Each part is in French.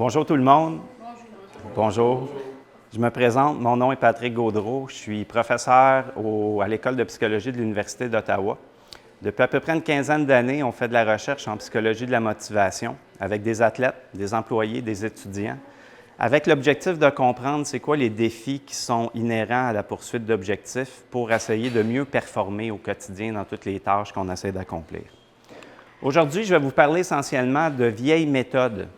Bonjour tout le monde. Bonjour. Je me présente, mon nom est Patrick Gaudreau, je suis professeur à l'École de psychologie de l'Université d'Ottawa. Depuis à peu près une quinzaine d'années, on fait de la recherche en psychologie de la motivation avec des athlètes, des employés, des étudiants, avec l'objectif de comprendre c'est quoi les défis qui sont inhérents à la poursuite d'objectifs pour essayer de mieux performer au quotidien dans toutes les tâches qu'on essaie d'accomplir. Aujourd'hui, je vais vous parler essentiellement de vieilles méthodes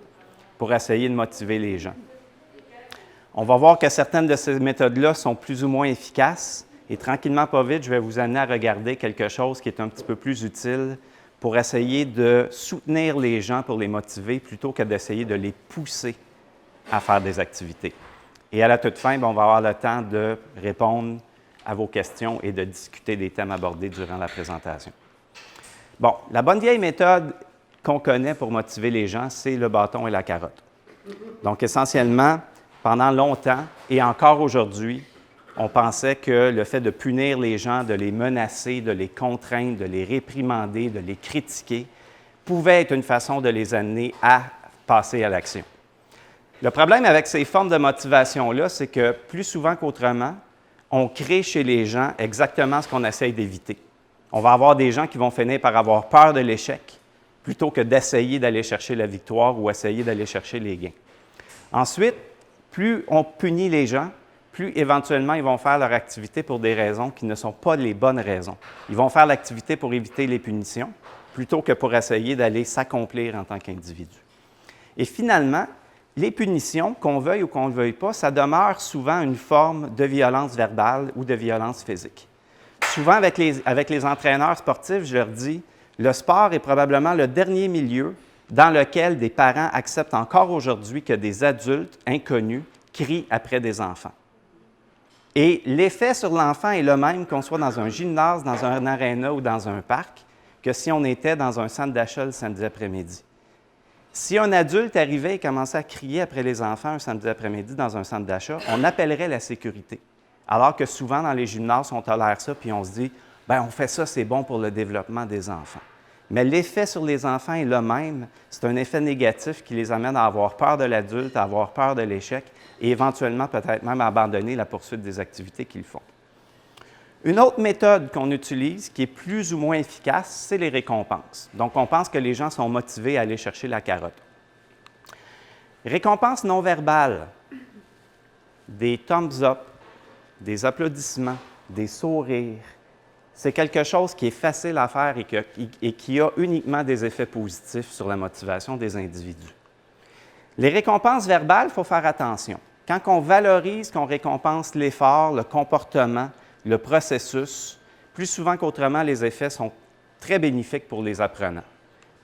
pour essayer de motiver les gens. On va voir que certaines de ces méthodes-là sont plus ou moins efficaces et tranquillement, pas vite, je vais vous amener à regarder quelque chose qui est un petit peu plus utile pour essayer de soutenir les gens, pour les motiver, plutôt que d'essayer de les pousser à faire des activités. Et à la toute fin, on va avoir le temps de répondre à vos questions et de discuter des thèmes abordés durant la présentation. Bon, la bonne vieille méthode qu'on connaît pour motiver les gens, c'est le bâton et la carotte. Donc, essentiellement, pendant longtemps et encore aujourd'hui, on pensait que le fait de punir les gens, de les menacer, de les contraindre, de les réprimander, de les critiquer, pouvait être une façon de les amener à passer à l'action. Le problème avec ces formes de motivation-là, c'est que plus souvent qu'autrement, on crée chez les gens exactement ce qu'on essaye d'éviter. On va avoir des gens qui vont finir par avoir peur de l'échec plutôt que d'essayer d'aller chercher la victoire ou essayer d'aller chercher les gains. Ensuite, plus on punit les gens, plus éventuellement ils vont faire leur activité pour des raisons qui ne sont pas les bonnes raisons. Ils vont faire l'activité pour éviter les punitions plutôt que pour essayer d'aller s'accomplir en tant qu'individu. Et finalement, les punitions, qu'on veuille ou qu'on ne veuille pas, ça demeure souvent une forme de violence verbale ou de violence physique. Souvent, avec les entraîneurs sportifs, je leur dis, le sport est probablement le dernier milieu dans lequel des parents acceptent encore aujourd'hui que des adultes inconnus crient après des enfants. Et l'effet sur l'enfant est le même qu'on soit dans un gymnase, dans un aréna ou dans un parc, que si on était dans un centre d'achat le samedi après-midi. Si un adulte arrivait et commençait à crier après les enfants un samedi après-midi dans un centre d'achat, on appellerait la sécurité. Alors que souvent, dans les gymnases, on tolère ça, puis on se dit, bien, on fait ça, c'est bon pour le développement des enfants. Mais l'effet sur les enfants est le même. C'est un effet négatif qui les amène à avoir peur de l'adulte, à avoir peur de l'échec et éventuellement peut-être même à abandonner la poursuite des activités qu'ils font. Une autre méthode qu'on utilise, qui est plus ou moins efficace, c'est les récompenses. Donc, on pense que les gens sont motivés à aller chercher la carotte. Récompenses non verbales, des thumbs up, des applaudissements, des sourires, c'est quelque chose qui est facile à faire et qui a uniquement des effets positifs sur la motivation des individus. Les récompenses verbales, il faut faire attention. Quand on valorise, qu'on récompense l'effort, le comportement, le processus, plus souvent qu'autrement, les effets sont très bénéfiques pour les apprenants.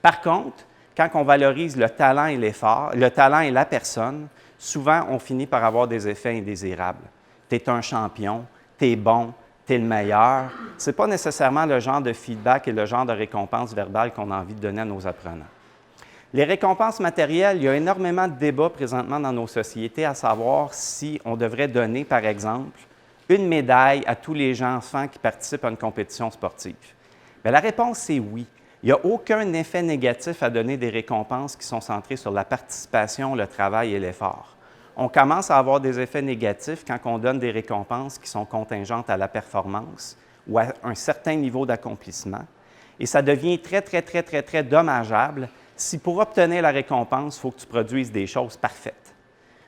Par contre, quand on valorise le talent et l'effort, le talent et la personne, souvent, on finit par avoir des effets indésirables. Tu es un champion, tu es bon, tu es le meilleur. Ce n'est pas nécessairement le genre de feedback et le genre de récompense verbale qu'on a envie de donner à nos apprenants. Les récompenses matérielles, il y a énormément de débats présentement dans nos sociétés à savoir si on devrait donner, par exemple, une médaille à tous les enfants qui participent à une compétition sportive. Bien, la réponse, c'est oui. Il n'y a aucun effet négatif à donner des récompenses qui sont centrées sur la participation, le travail et l'effort. On commence à avoir des effets négatifs quand on donne des récompenses qui sont contingentes à la performance ou à un certain niveau d'accomplissement. Et ça devient très, très, très, très, très dommageable si pour obtenir la récompense, il faut que tu produises des choses parfaites.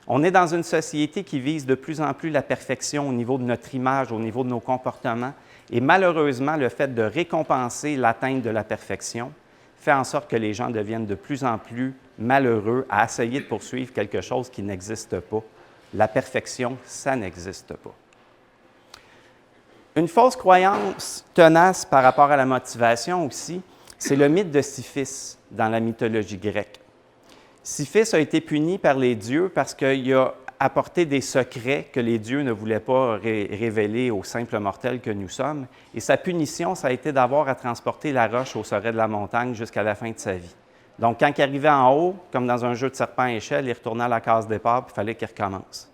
On est dans une société qui vise de plus en plus la perfection au niveau de notre image, au niveau de nos comportements. Et malheureusement, le fait de récompenser l'atteinte de la perfection fait en sorte que les gens deviennent de plus en plus malheureux à essayer de poursuivre quelque chose qui n'existe pas. La perfection, ça n'existe pas. Une fausse croyance tenace par rapport à la motivation aussi, c'est le mythe de Sisyphe dans la mythologie grecque. Sisyphe a été puni par les dieux parce qu'il a apporté des secrets que les dieux ne voulaient pas révéler aux simples mortels que nous sommes. Et sa punition, ça a été d'avoir à transporter la roche au sommet de la montagne jusqu'à la fin de sa vie. Donc, quand il arrivait en haut, comme dans un jeu de serpent à échelle, il retournait à la case départ, puis il fallait qu'il recommence.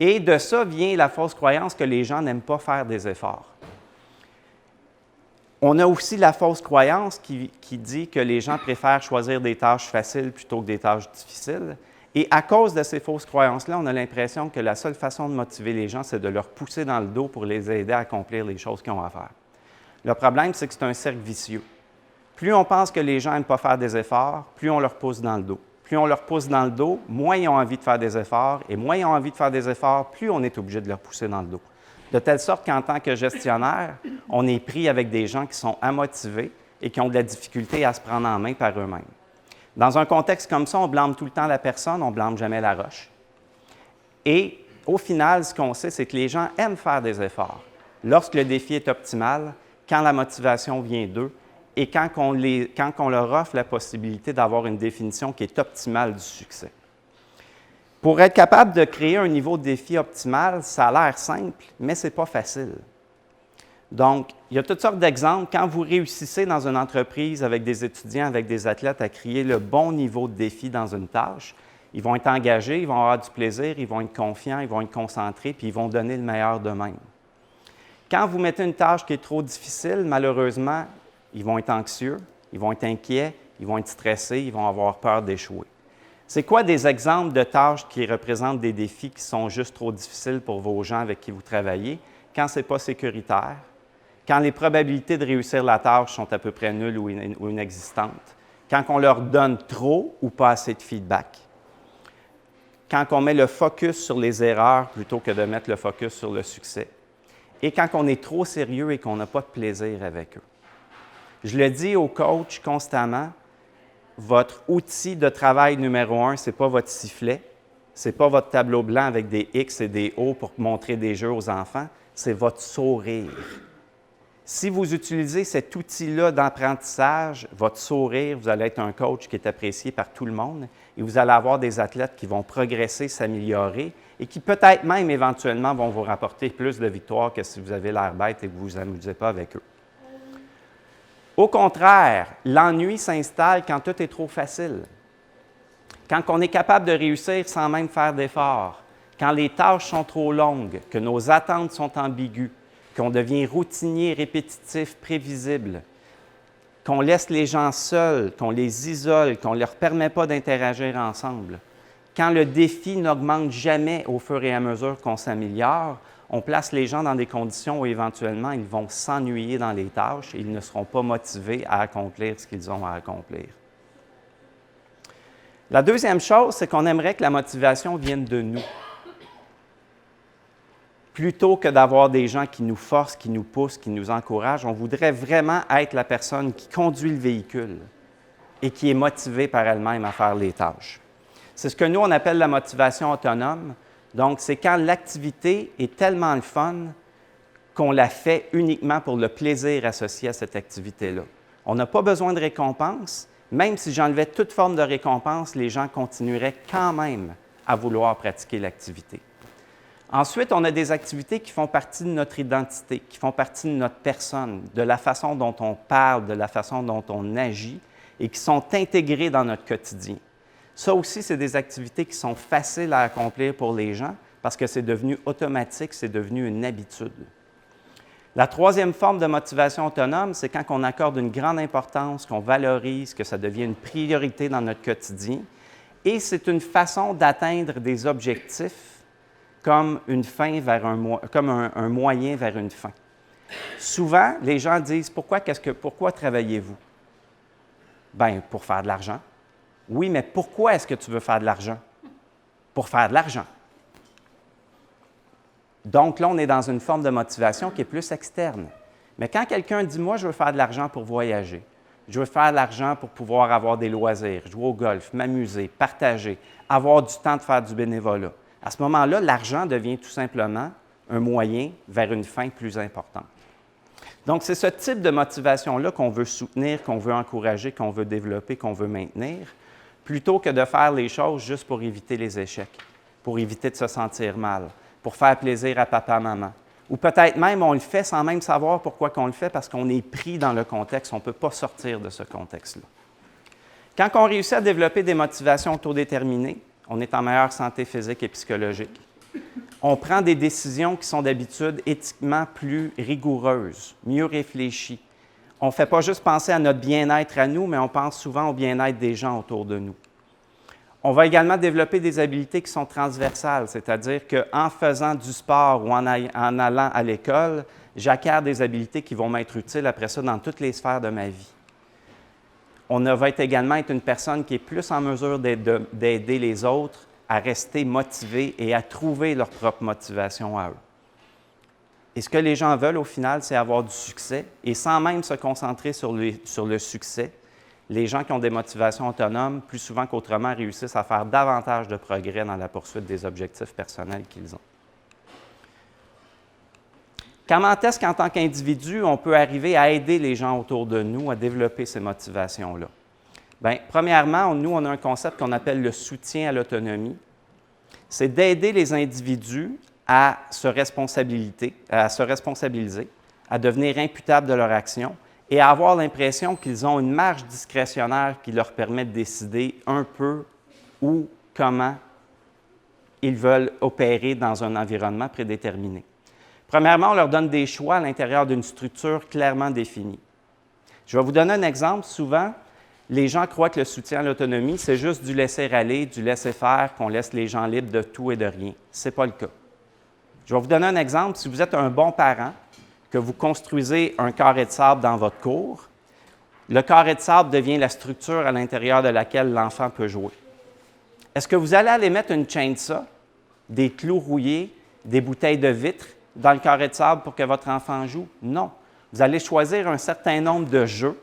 Et de ça vient la fausse croyance que les gens n'aiment pas faire des efforts. On a aussi la fausse croyance qui dit que les gens préfèrent choisir des tâches faciles plutôt que des tâches difficiles. Et à cause de ces fausses croyances-là, on a l'impression que la seule façon de motiver les gens, c'est de leur pousser dans le dos pour les aider à accomplir les choses qu'ils ont à faire. Le problème, c'est que c'est un cercle vicieux. Plus on pense que les gens n'aiment pas faire des efforts, plus on leur pousse dans le dos. Plus on leur pousse dans le dos, moins ils ont envie de faire des efforts, et moins ils ont envie de faire des efforts, plus on est obligé de leur pousser dans le dos. De telle sorte qu'en tant que gestionnaire, on est pris avec des gens qui sont amotivés et qui ont de la difficulté à se prendre en main par eux-mêmes. Dans un contexte comme ça, on blâme tout le temps la personne, on ne blâme jamais la roche. Et au final, ce qu'on sait, c'est que les gens aiment faire des efforts. Lorsque le défi est optimal, quand la motivation vient d'eux, et quand on leur offre la possibilité d'avoir une définition qui est optimale du succès. Pour être capable de créer un niveau de défi optimal, ça a l'air simple, mais ce n'est pas facile. Donc, il y a toutes sortes d'exemples. Quand vous réussissez dans une entreprise avec des étudiants, avec des athlètes à créer le bon niveau de défi dans une tâche, ils vont être engagés, ils vont avoir du plaisir, ils vont être confiants, ils vont être concentrés, puis ils vont donner le meilleur d'eux-mêmes. Quand vous mettez une tâche qui est trop difficile, malheureusement, ils vont être anxieux, ils vont être inquiets, ils vont être stressés, ils vont avoir peur d'échouer. C'est quoi des exemples de tâches qui représentent des défis qui sont juste trop difficiles pour vos gens avec qui vous travaillez? Quand ce n'est pas sécuritaire, quand les probabilités de réussir la tâche sont à peu près nulles ou inexistantes, quand on leur donne trop ou pas assez de feedback, quand on met le focus sur les erreurs plutôt que de mettre le focus sur le succès, et quand on est trop sérieux et qu'on n'a pas de plaisir avec eux. Je le dis aux coachs constamment, votre outil de travail numéro 1, ce n'est pas votre sifflet, ce n'est pas votre tableau blanc avec des X et des O pour montrer des jeux aux enfants, c'est votre sourire. Si vous utilisez cet outil-là d'apprentissage, votre sourire, vous allez être un coach qui est apprécié par tout le monde et vous allez avoir des athlètes qui vont progresser, s'améliorer et qui peut-être même éventuellement vont vous rapporter plus de victoires que si vous avez l'air bête et que vous ne vous amusez pas avec eux. Au contraire, l'ennui s'installe quand tout est trop facile. Quand on est capable de réussir sans même faire d'efforts, quand les tâches sont trop longues, que nos attentes sont ambiguës, qu'on devient routinier, répétitif, prévisible, qu'on laisse les gens seuls, qu'on les isole, qu'on ne leur permet pas d'interagir ensemble. Quand le défi n'augmente jamais au fur et à mesure qu'on s'améliore, on place les gens dans des conditions où éventuellement ils vont s'ennuyer dans les tâches et ils ne seront pas motivés à accomplir ce qu'ils ont à accomplir. La deuxième chose, c'est qu'on aimerait que la motivation vienne de nous. Plutôt que d'avoir des gens qui nous forcent, qui nous poussent, qui nous encouragent, on voudrait vraiment être la personne qui conduit le véhicule et qui est motivée par elle-même à faire les tâches. C'est ce que nous, on appelle la motivation autonome. Donc, c'est quand l'activité est tellement le fun qu'on la fait uniquement pour le plaisir associé à cette activité-là. On n'a pas besoin de récompense. Même si j'enlevais toute forme de récompense, les gens continueraient quand même à vouloir pratiquer l'activité. Ensuite, on a des activités qui font partie de notre identité, qui font partie de notre personne, de la façon dont on parle, de la façon dont on agit et qui sont intégrées dans notre quotidien. Ça aussi, c'est des activités qui sont faciles à accomplir pour les gens parce que c'est devenu automatique, c'est devenu une habitude. La troisième forme de motivation autonome, c'est quand on accorde une grande importance, qu'on valorise, que ça devient une priorité dans notre quotidien. Et c'est une façon d'atteindre des objectifs comme un moyen vers une fin. Souvent, les gens disent « Pourquoi travaillez-vous? » Bien, pour faire de l'argent. Oui, mais pourquoi est-ce que tu veux faire de l'argent? Pour faire de l'argent. Donc là, on est dans une forme de motivation qui est plus externe. Mais quand quelqu'un dit « Moi, je veux faire de l'argent pour voyager, je veux faire de l'argent pour pouvoir avoir des loisirs, jouer au golf, m'amuser, partager, avoir du temps de faire du bénévolat », à ce moment-là, l'argent devient tout simplement un moyen vers une fin plus importante. Donc, c'est ce type de motivation-là qu'on veut soutenir, qu'on veut encourager, qu'on veut développer, qu'on veut maintenir, plutôt que de faire les choses juste pour éviter les échecs, pour éviter de se sentir mal, pour faire plaisir à papa, maman. Ou peut-être même, on le fait sans même savoir pourquoi on le fait, parce qu'on est pris dans le contexte, on ne peut pas sortir de ce contexte-là. Quand on réussit à développer des motivations autodéterminées, on est en meilleure santé physique et psychologique. On prend des décisions qui sont d'habitude éthiquement plus rigoureuses, mieux réfléchies. On ne fait pas juste penser à notre bien-être à nous, mais on pense souvent au bien-être des gens autour de nous. On va également développer des habiletés qui sont transversales, c'est-à-dire qu'en faisant du sport ou en allant à l'école, j'acquiers des habiletés qui vont m'être utiles après ça dans toutes les sphères de ma vie. On va également être une personne qui est plus en mesure d'aider les autres à rester motivés et à trouver leur propre motivation à eux. Et ce que les gens veulent au final, c'est avoir du succès. Et sans même se concentrer sur le succès, les gens qui ont des motivations autonomes, plus souvent qu'autrement, réussissent à faire davantage de progrès dans la poursuite des objectifs personnels qu'ils ont. Comment est-ce qu'en tant qu'individu, on peut arriver à aider les gens autour de nous à développer ces motivations-là? Bien, premièrement, nous, on a un concept qu'on appelle le soutien à l'autonomie. C'est d'aider les individus à se responsabiliser, à devenir imputables de leur action et à avoir l'impression qu'ils ont une marge discrétionnaire qui leur permet de décider un peu où, comment ils veulent opérer dans un environnement prédéterminé. Premièrement, on leur donne des choix à l'intérieur d'une structure clairement définie. Je vais vous donner un exemple. Souvent, les gens croient que le soutien à l'autonomie, c'est juste du laisser-aller, du laisser-faire, qu'on laisse les gens libres de tout et de rien. Ce n'est pas le cas. Je vais vous donner un exemple. Si vous êtes un bon parent, que vous construisez un carré de sable dans votre cour, le carré de sable devient la structure à l'intérieur de laquelle l'enfant peut jouer. Est-ce que vous allez aller mettre une chainsaw, des clous rouillés, des bouteilles de vitre dans le carré de sable pour que votre enfant joue? Non. Vous allez choisir un certain nombre de jeux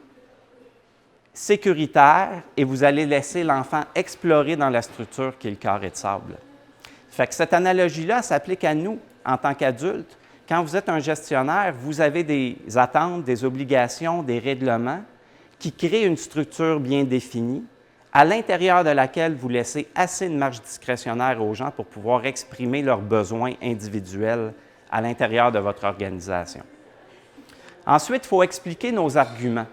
sécuritaires et vous allez laisser l'enfant explorer dans la structure qui est le carré de sable. Fait que cette analogie-là s'applique à nous en tant qu'adultes. Quand vous êtes un gestionnaire, vous avez des attentes, des obligations, des règlements qui créent une structure bien définie à l'intérieur de laquelle vous laissez assez de marge discrétionnaire aux gens pour pouvoir exprimer leurs besoins individuels à l'intérieur de votre organisation. Ensuite, il faut expliquer nos arguments.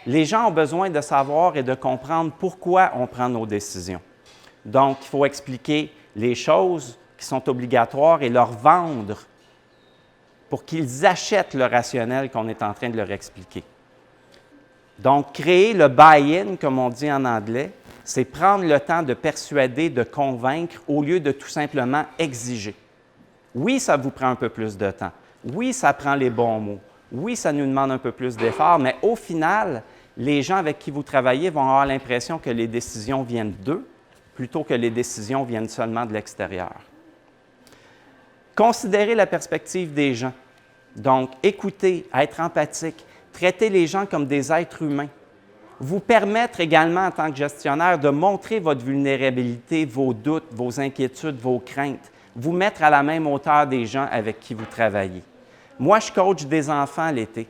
Les gens ont besoin de savoir et de comprendre pourquoi on prend nos décisions. Donc, il faut expliquer les choses qui sont obligatoires et leur vendre pour qu'ils achètent le rationnel qu'on est en train de leur expliquer. Donc, créer le buy-in, comme on dit en anglais, c'est prendre le temps de persuader, de convaincre, au lieu de tout simplement exiger. Oui, ça vous prend un peu plus de temps. Oui, ça prend les bons mots. Oui, ça nous demande un peu plus d'efforts, mais au final, les gens avec qui vous travaillez vont avoir l'impression que les décisions viennent d'eux, plutôt que les décisions viennent seulement de l'extérieur. Considérez la perspective des gens. Donc, écouter, être empathique, traiter les gens comme des êtres humains. Vous permettre également, en tant que gestionnaire, de montrer votre vulnérabilité, vos doutes, vos inquiétudes, vos craintes. Vous mettre à la même hauteur des gens avec qui vous travaillez. Moi, je coach des enfants l'été.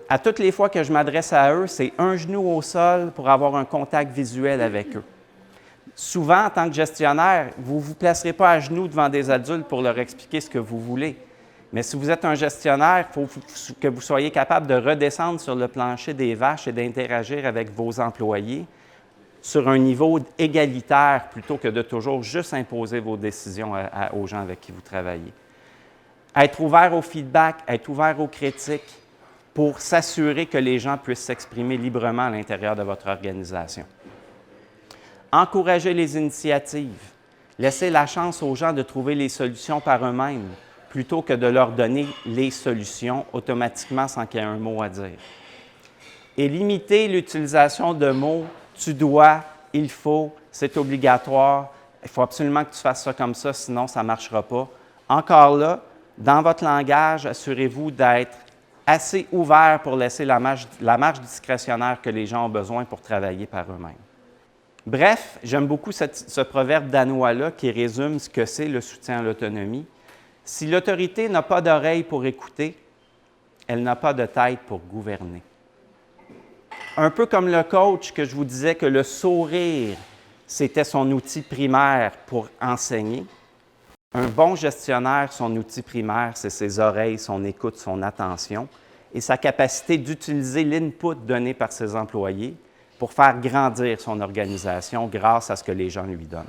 À toutes les fois que je m'adresse à eux, c'est un genou au sol pour avoir un contact visuel avec eux. Souvent, en tant que gestionnaire, vous ne vous placerez pas à genoux devant des adultes pour leur expliquer ce que vous voulez. Mais si vous êtes un gestionnaire, il faut que vous soyez capable de redescendre sur le plancher des vaches et d'interagir avec vos employés sur un niveau égalitaire plutôt que de toujours juste imposer vos décisions aux gens avec qui vous travaillez. Être ouvert au feedback, être ouvert aux critiques pour s'assurer que les gens puissent s'exprimer librement à l'intérieur de votre organisation. Encourager les initiatives. Laissez la chance aux gens de trouver les solutions par eux-mêmes plutôt que de leur donner les solutions automatiquement sans qu'il y ait un mot à dire. Et limiter l'utilisation de mots « tu dois »,« il faut »,« c'est obligatoire »,« il faut absolument que tu fasses ça comme ça, sinon ça ne marchera pas ». Encore là, dans votre langage, assurez-vous d'être assez ouvert pour laisser la marge discrétionnaire que les gens ont besoin pour travailler par eux-mêmes. Bref, j'aime beaucoup ce proverbe danois-là qui résume ce que c'est le soutien à l'autonomie. Si l'autorité n'a pas d'oreille pour écouter, elle n'a pas de tête pour gouverner. Un peu comme le coach que je vous disais que le sourire, c'était son outil primaire pour enseigner. Un bon gestionnaire, son outil primaire, c'est ses oreilles, son écoute, son attention et sa capacité d'utiliser l'input donné par ses employés pour faire grandir son organisation grâce à ce que les gens lui donnent.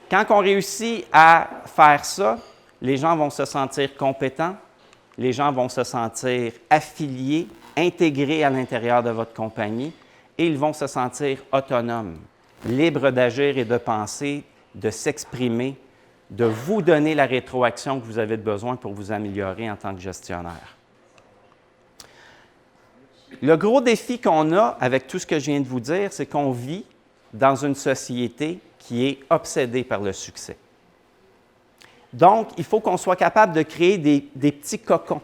Quand on réussit à faire ça, les gens vont se sentir compétents, les gens vont se sentir affiliés, intégrés à l'intérieur de votre compagnie et ils vont se sentir autonomes. libre d'agir et de penser, de s'exprimer, de vous donner la rétroaction que vous avez besoin pour vous améliorer en tant que gestionnaire. Le gros défi qu'on a avec tout ce que je viens de vous dire, c'est qu'on vit dans une société qui est obsédée par le succès. Donc, il faut qu'on soit capable de créer des petits cocons,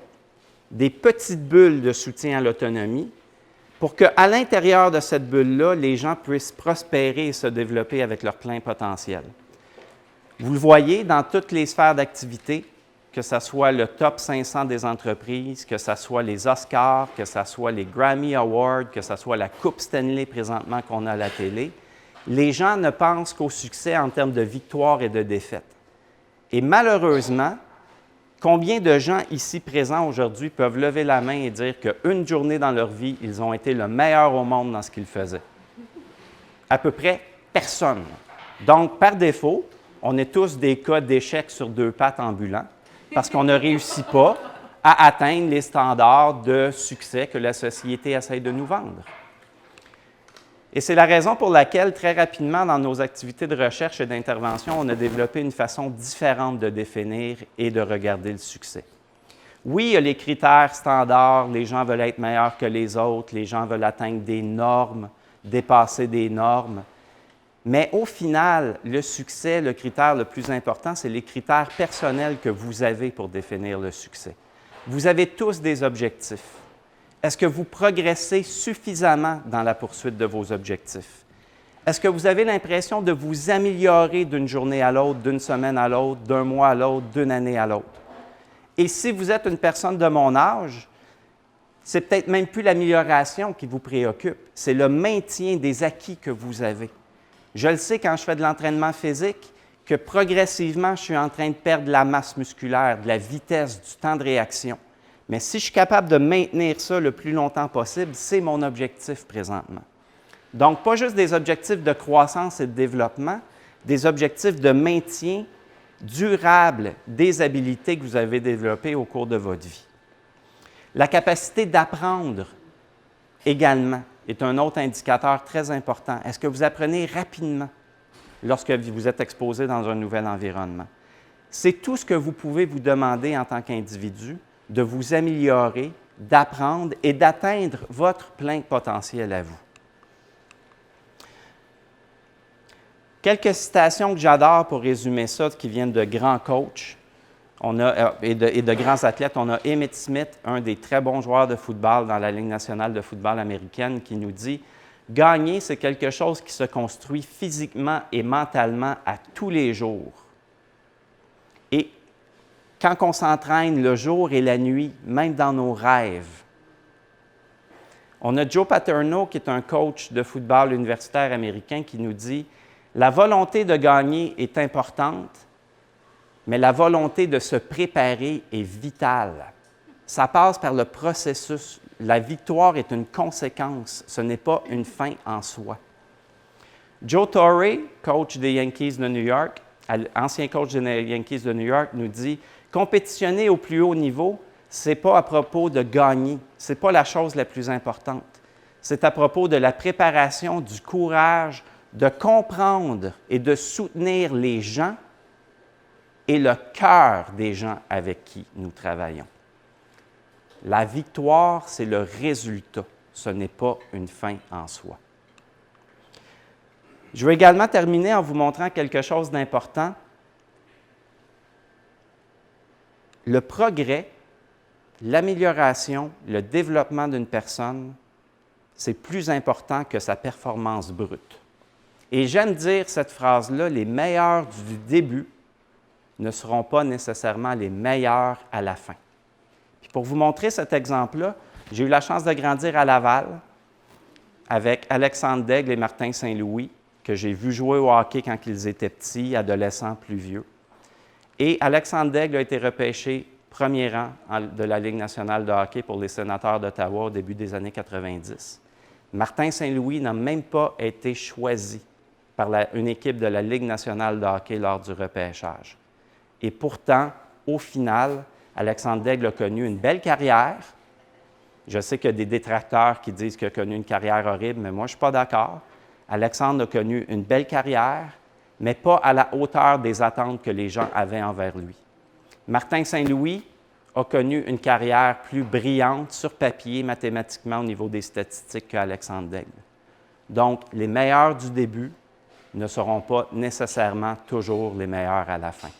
des petites bulles de soutien à l'autonomie pour qu'à l'intérieur de cette bulle-là, les gens puissent prospérer et se développer avec leur plein potentiel. Vous le voyez dans toutes les sphères d'activité, que ce soit le top 500 des entreprises, que ce soit les Oscars, que ce soit les Grammy Awards, que ce soit la Coupe Stanley présentement qu'on a à la télé, les gens ne pensent qu'au succès en termes de victoire et de défaite. Et malheureusement, combien de gens ici présents aujourd'hui peuvent lever la main et dire qu'une journée dans leur vie, ils ont été le meilleur au monde dans ce qu'ils faisaient? À peu près personne. Donc, par défaut, on est tous des cas d'échecs sur deux pattes ambulants parce qu'on ne réussit pas à atteindre les standards de succès que la société essaie de nous vendre. Et c'est la raison pour laquelle, très rapidement, dans nos activités de recherche et d'intervention, on a développé une façon différente de définir et de regarder le succès. Oui, il y a les critères standards, les gens veulent être meilleurs que les autres, les gens veulent atteindre des normes, dépasser des normes. Mais au final, le succès, le critère le plus important, c'est les critères personnels que vous avez pour définir le succès. Vous avez tous des objectifs. Est-ce que vous progressez suffisamment dans la poursuite de vos objectifs? Est-ce que vous avez l'impression de vous améliorer d'une journée à l'autre, d'une semaine à l'autre, d'un mois à l'autre, d'une année à l'autre? Et si vous êtes une personne de mon âge, c'est peut-être même plus l'amélioration qui vous préoccupe, c'est le maintien des acquis que vous avez. Je le sais quand je fais de l'entraînement physique, que progressivement, je suis en train de perdre de la masse musculaire, de la vitesse, du temps de réaction. Mais si je suis capable de maintenir ça le plus longtemps possible, c'est mon objectif présentement. Donc, pas juste des objectifs de croissance et de développement, des objectifs de maintien durable des habiletés que vous avez développées au cours de votre vie. La capacité d'apprendre également est un autre indicateur très important. Est-ce que vous apprenez rapidement lorsque vous êtes exposé dans un nouvel environnement? C'est tout ce que vous pouvez vous demander en tant qu'individu, de vous améliorer, d'apprendre et d'atteindre votre plein potentiel à vous. Quelques citations que j'adore pour résumer ça, qui viennent de grands coachs et de grands athlètes. On a Emmitt Smith, un des très bons joueurs de football dans la Ligue nationale de football américaine, qui nous dit « Gagner, c'est quelque chose qui se construit physiquement et mentalement à tous les jours. Et quand on s'entraîne le jour et la nuit, même dans nos rêves. » On a Joe Paterno, qui est un coach de football universitaire américain, qui nous dit « La volonté de gagner est importante, mais la volonté de se préparer est vitale. Ça passe par le processus. La victoire est une conséquence, ce n'est pas une fin en soi. » Joe Torre, coach des Yankees de New York, ancien coach des Yankees de New York, nous dit « Compétitionner au plus haut niveau, ce n'est pas à propos de gagner, ce n'est pas la chose la plus importante. C'est à propos de la préparation, du courage, de comprendre et de soutenir les gens et le cœur des gens avec qui nous travaillons. La victoire, c'est le résultat, ce n'est pas une fin en soi. » Je vais également terminer en vous montrant quelque chose d'important. Le progrès, l'amélioration, le développement d'une personne, c'est plus important que sa performance brute. Et j'aime dire cette phrase-là, les meilleurs du début ne seront pas nécessairement les meilleurs à la fin. Puis pour vous montrer cet exemple-là, j'ai eu la chance de grandir à Laval avec Alexandre Daigle et Martin Saint-Louis, que j'ai vu jouer au hockey quand ils étaient petits, adolescents, plus vieux. Et Alexandre Daigle a été repêché premier rang de la Ligue nationale de hockey pour les Sénateurs d'Ottawa au début des années 90. Martin Saint-Louis n'a même pas été choisi par une équipe de la Ligue nationale de hockey lors du repêchage. Et pourtant, au final, Alexandre Daigle a connu une belle carrière. Je sais qu'il y a des détracteurs qui disent qu'il a connu une carrière horrible, mais moi, je ne suis pas d'accord. Alexandre a connu une belle carrière, mais pas à la hauteur des attentes que les gens avaient envers lui. Martin Saint-Louis a connu une carrière plus brillante sur papier, mathématiquement, au niveau des statistiques qu'Alexandre Daigle. Donc, les meilleurs du début ne seront pas nécessairement toujours les meilleurs à la fin.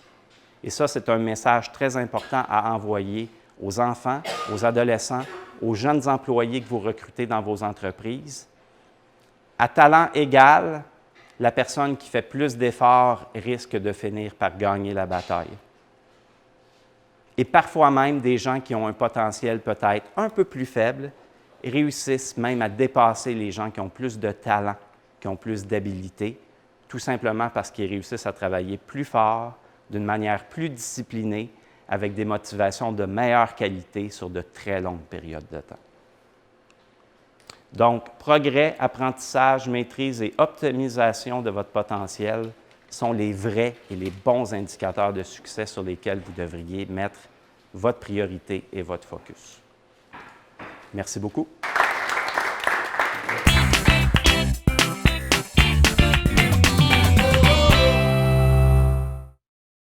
Et ça, c'est un message très important à envoyer aux enfants, aux adolescents, aux jeunes employés que vous recrutez dans vos entreprises. À talent égal, la personne qui fait plus d'efforts risque de finir par gagner la bataille. Et parfois même, des gens qui ont un potentiel peut-être un peu plus faible réussissent même à dépasser les gens qui ont plus de talent, qui ont plus d'habileté, tout simplement parce qu'ils réussissent à travailler plus fort, d'une manière plus disciplinée, avec des motivations de meilleure qualité sur de très longues périodes de temps. Donc, progrès, apprentissage, maîtrise et optimisation de votre potentiel sont les vrais et les bons indicateurs de succès sur lesquels vous devriez mettre votre priorité et votre focus. Merci beaucoup.